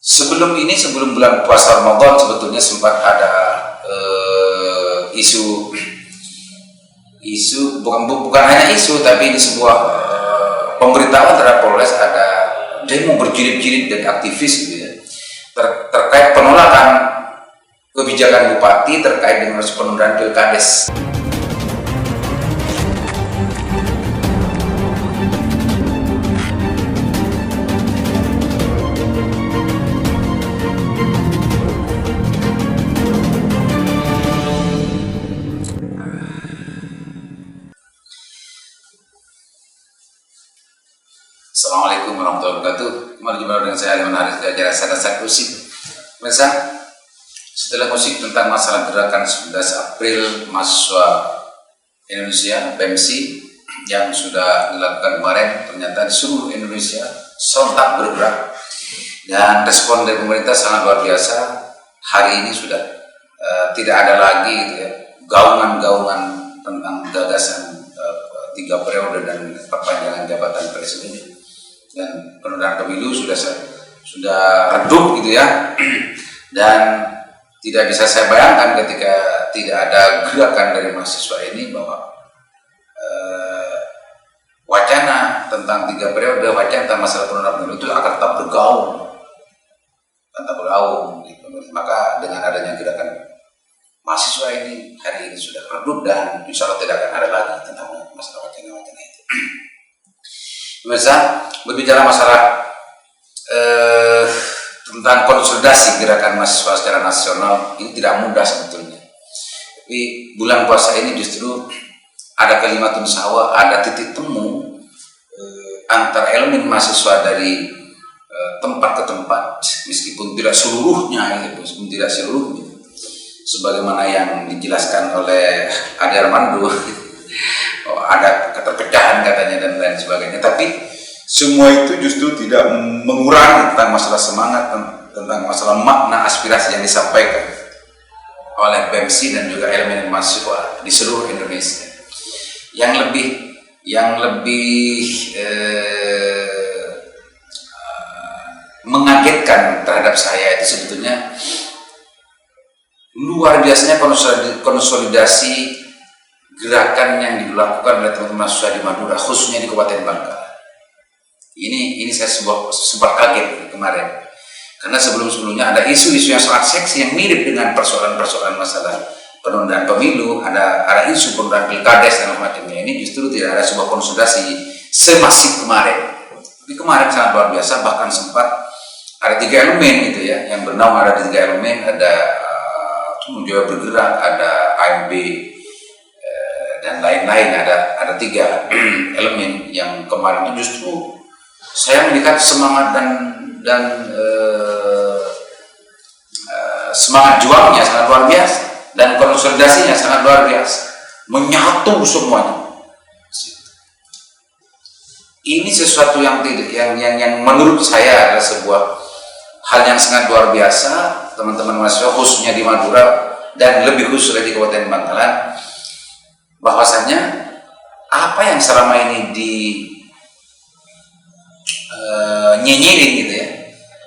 Sebelum bulan puasa Ramadan sebetulnya sempat ada isu bukan hanya isu, tapi ini sebuah pemberitahuan terhadap Polres, ada demo berjilid-jilid dan aktivis gitu ya, terkait penolakan kebijakan bupati terkait dengan penundaan Pilkades. Assalamualaikum warahmatullahi wabarakatuh. Kembali jumpa dengan saya Aliman Haris dari acara Sadar Musik. Pemirsa, setelah musik tentang masalah gerakan 11 April mahasiswa Indonesia (BEMSI) yang sudah dilakukan kemarin, ternyata di seluruh Indonesia sontak bergerak dan respon dari pemerintah sangat luar biasa. Hari ini sudah tidak ada lagi gitu ya, gaungan-gaungan tentang gagasan 3 periode dan perpanjangan jabatan presiden dan penundaan pemilu sudah redup gitu ya. Dan tidak bisa saya bayangkan ketika tidak ada gerakan dari mahasiswa ini bahwa wacana tentang 3 periode, wacana tentang masalah penundaan pemilu itu akan tetap bergaung gitu. Maka dengan adanya gerakan mahasiswa ini hari ini sudah redup dan insya Allah tidak akan ada lagi tentang masalah wacana-wacana itu. Pemirsa, berbicara masalah tentang konsolidasi gerakan mahasiswa secara nasional ini tidak mudah sebetulnya. Tapi bulan puasa ini justru ada kalimatun sawa, ada titik temu antar elemen mahasiswa dari tempat ke tempat, meskipun tidak seluruhnya, sebagaimana yang dijelaskan oleh Ade Armando. Ada keterpecahan katanya dan lain sebagainya, tapi semua itu justru tidak mengurangi tentang masalah semangat, tentang masalah makna aspirasi yang disampaikan oleh BEMSI dan juga elemen mahasiswa di seluruh Indonesia. Yang lebih mengagetkan terhadap saya itu sebetulnya luar biasanya konsolidasi gerakan yang dilakukan oleh teman-teman mahasiswa di Madura, khususnya di Kabupaten Bangka. Ini saya sempat kaget kemarin, karena sebelumnya ada isu-isu yang sangat seksi yang mirip dengan persoalan-persoalan masalah penundaan pemilu, ada isu penundaan Pilkades dan macamnya. Ini justru tidak ada sebuah konsolidasi semasif kemarin. Tapi kemarin sangat luar biasa, bahkan sempat ada 3 elemen gitu ya, yang bernaung ada 3 elemen, ada Jawa Bergerak, ada AMB dan lain-lain, ada 3 elemen yang kemarin itu justru saya melihat semangat dan semangat juangnya sangat luar biasa dan konsolidasinya sangat luar biasa, menyatu semuanya. Ini sesuatu yang menurut saya adalah sebuah hal yang sangat luar biasa. Teman-teman mahasiswa khususnya di Madura dan lebih khusus lagi di Kabupaten Bangkalan, bahwasanya apa yang selama ini nyenyirin gitu ya,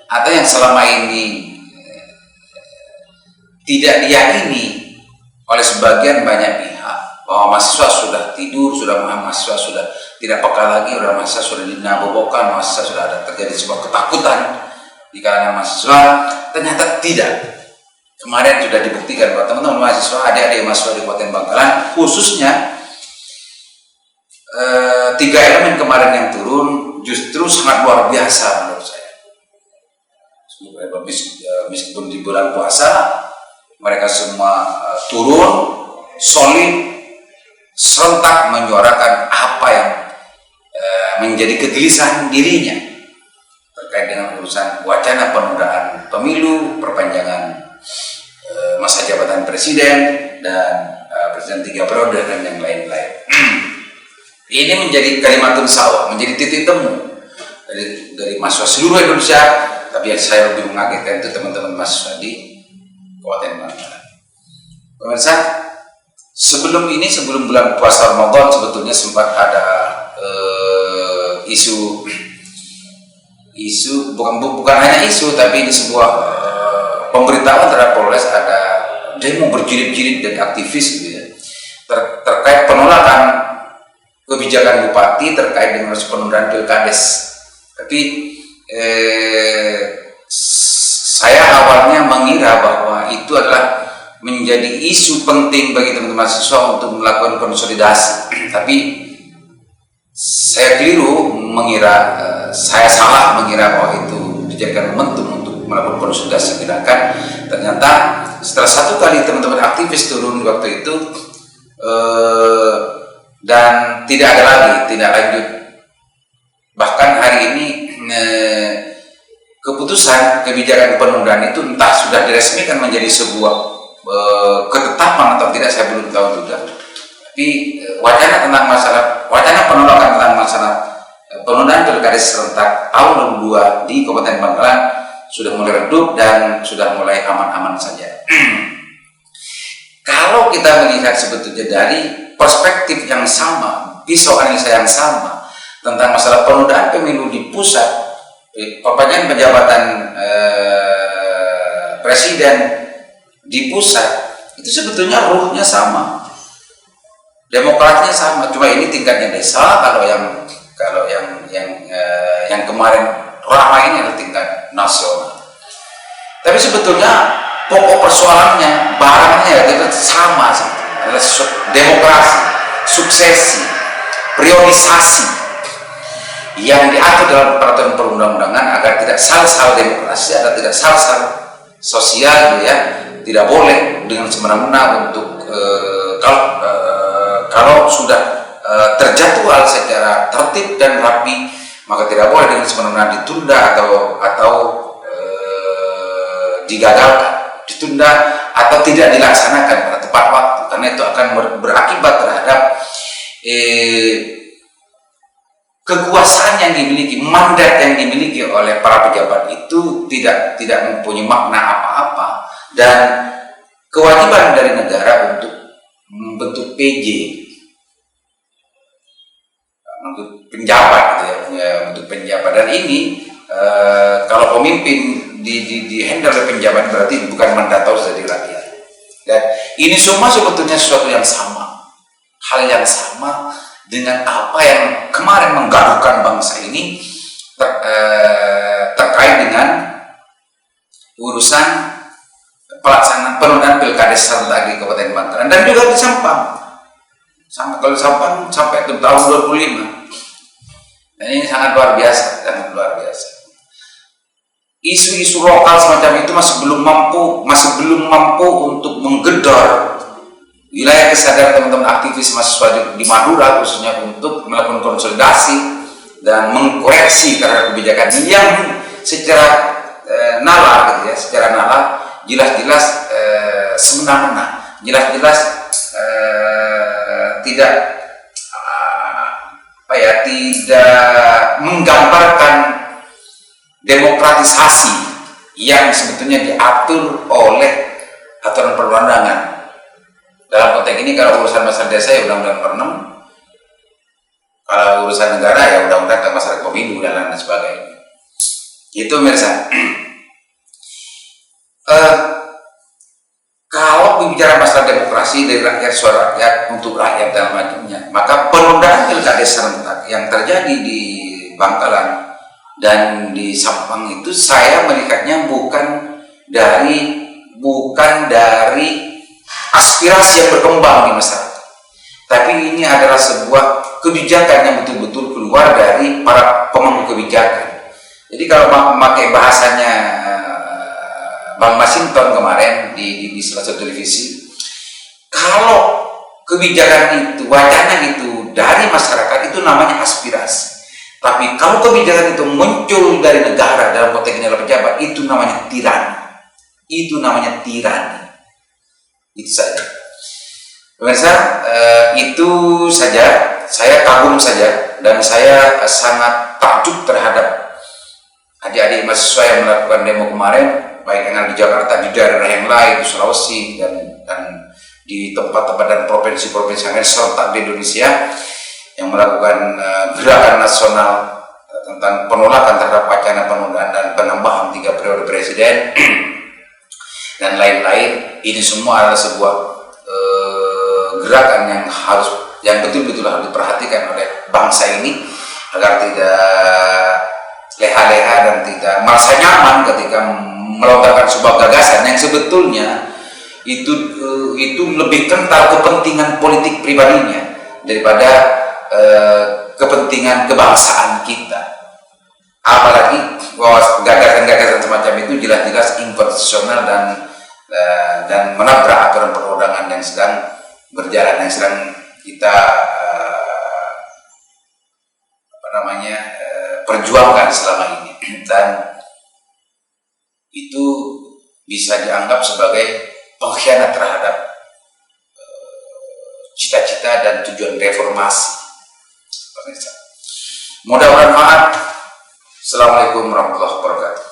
atau yang selama ini tidak diyakini oleh sebagian banyak pihak, bahwa mahasiswa sudah tidur, mahasiswa sudah tidak peka lagi, mahasiswa sudah dinabobokan, mahasiswa sudah ada terjadi sebuah ketakutan di kalangan mahasiswa, ternyata tidak. Kemarin sudah dibuktikan bahwa teman-teman mahasiswa, adik-adik mahasiswa di Kabupaten Bangkalan, khususnya 3 elemen kemarin yang turun justru sangat luar biasa menurut saya. Meskipun di bulan puasa mereka semua turun solid, serentak menyuarakan apa yang menjadi kegelisahan dirinya terkait dengan urusan wacana penundaan pemilu, perpanjangan masa jabatan presiden dan presiden 3 periode dan yang lain-lain. Ini menjadi kalimatun sawa, menjadi titik temu dari mahasiswa seluruh Indonesia, tapi yang saya lebih mengagetkan itu teman-teman mahasiswa di Kabupaten Bangkalan. Pemirsa, sebelum bulan puasa Ramadan sebetulnya sempat ada isu, bukan hanya isu, tapi ini sebuah pemberitahuan terhadap Polres ada demo berjilid-jilid dari aktivis gitu ya, terkait penolakan kebijakan bupati terkait dengan penundaan pilkades. Tapi saya awalnya mengira bahwa itu adalah menjadi isu penting bagi teman-teman mahasiswa untuk melakukan konsolidasi. Tapi saya keliru mengira, saya salah mengira bahwa itu dijadikan momentum untuk melakukan konsolidasi gerakan. Ternyata setelah satu kali teman-teman aktivis turun waktu itu dan tidak ada lagi, tidak lanjut. Bahkan hari ini keputusan kebijakan penundaan itu entah sudah diresmikan menjadi sebuah ketetapan atau tidak, saya belum tahu juga. Tapi wacana penolakan tentang masalah penundaan pilkada serentak tahun 2022 di Kabupaten Bangkalan sudah mulai redup dan sudah mulai aman-aman saja. Kalau kita melihat sebetulnya dari perspektif yang sama, pisau analisa yang sama tentang masalah penundaan pemilu di pusat, perpanjangan penjabatan presiden di pusat, itu sebetulnya ruhnya sama, demokrasinya sama, cuma ini tingkatnya desa. Kalau yang kemarin ramai ini adalah tingkat nasional. Tapi sebetulnya pokok persoalannya, barangnya itu sama, adalah demokrasi, suksesi, priorisasi yang diatur dalam peraturan perundang-undangan agar tidak salah-salah demokrasi, agar tidak salah-salah sosial, ya, tidak boleh dengan semena-mena untuk kalau sudah terjadwal secara tertib dan rapi, maka tidak boleh dengan semena-mena ditunda atau digagalkan, ditunda atau tidak dilaksanakan pada tepat waktu, karena itu akan berakibat terhadap kekuasaan yang dimiliki, mandat yang dimiliki oleh para pejabat itu tidak mempunyai makna apa-apa, dan kewajiban dari negara untuk membentuk PJ, untuk penjabat gitu ya, untuk penjabat. Dan ini kalau pemimpin di handle oleh penjabat berarti bukan mandator dari rakyat. Dan ini semua sebetulnya sesuatu yang sama, hal yang sama dengan apa yang kemarin menggaduhkan bangsa ini terkait dengan urusan pelaksanaan penundaan pilkada serentak di Kabupaten Bangkalan dan juga di Sampang. Kalau Sampang sampai ke tahun 2025. Dan ini sangat luar biasa, sangat luar biasa. Isu-isu lokal semacam itu masih belum mampu untuk menggedor wilayah kesadaran teman-teman aktivis mahasiswa di Madura khususnya untuk melakukan konsolidasi dan mengkoreksi terhadap kebijakan yang secara nalar, gitu ya, secara nalar jelas-jelas semena-mena, jelas-jelas tidak tidak menggambarkan demokratisasi yang sebetulnya diatur oleh aturan perundangan. Dalam konteks ini kalau urusan masalah desa ya undang-undang per 6, kalau urusan negara ya undang-undang tentang masalah pemilu dan lain sebagainya. Itu mirsa. Kalau bicara masalah demokrasi dari rakyat, suara rakyat untuk rakyat dan macamnya, maka penundaan pilkada serentak yang terjadi di Bangkalan dan di Sampang itu saya melihatnya bukan dari aspirasi yang berkembang di masyarakat, tapi ini adalah sebuah kebijakan yang betul-betul keluar dari para pemangku kebijakan. Jadi kalau memakai bahasanya Bang Masinton kemarin di salah satu televisi, kalau kebijakan itu, wacana itu dari masyarakat itu namanya aspirasi. Tapi kalau kebijakan itu muncul dari negara dalam konteks ini adalah pejabat, itu namanya tirani. Itu namanya tirani. Itu saja. Pemirsa, itu saja. Saya kagum saja dan saya sangat takjub terhadap adik-adik mahasiswa yang melakukan demo kemarin, baik yang ada di Jakarta, di daerah yang lain, di Sulawesi, dan di tempat-tempat dan provinsi-provinsi yang lain serentak di Indonesia yang melakukan gerakan nasional tentang penolakan terhadap wacana penundaan dan penambahan 3 periode presiden dan lain-lain. Ini semua adalah sebuah gerakan yang betul-betul harus diperhatikan oleh bangsa ini agar tidak leha-leha dan tidak merasa nyaman ketika melontarkan sebuah gagasan yang sebetulnya itu lebih kental kepentingan politik pribadinya daripada kepentingan kebangsaan kita. Apalagi bahwa gagasan-gagasan semacam itu jelas-jelas inkonstitusional dan menabrak aturan perundangan yang sedang berjalan, yang sedang kita perjuangkan selama ini, dan itu bisa dianggap sebagai pengkhianat terhadap cita-cita dan tujuan reformasi. Mudah-mudahan. Assalamualaikum warahmatullahi wabarakatuh.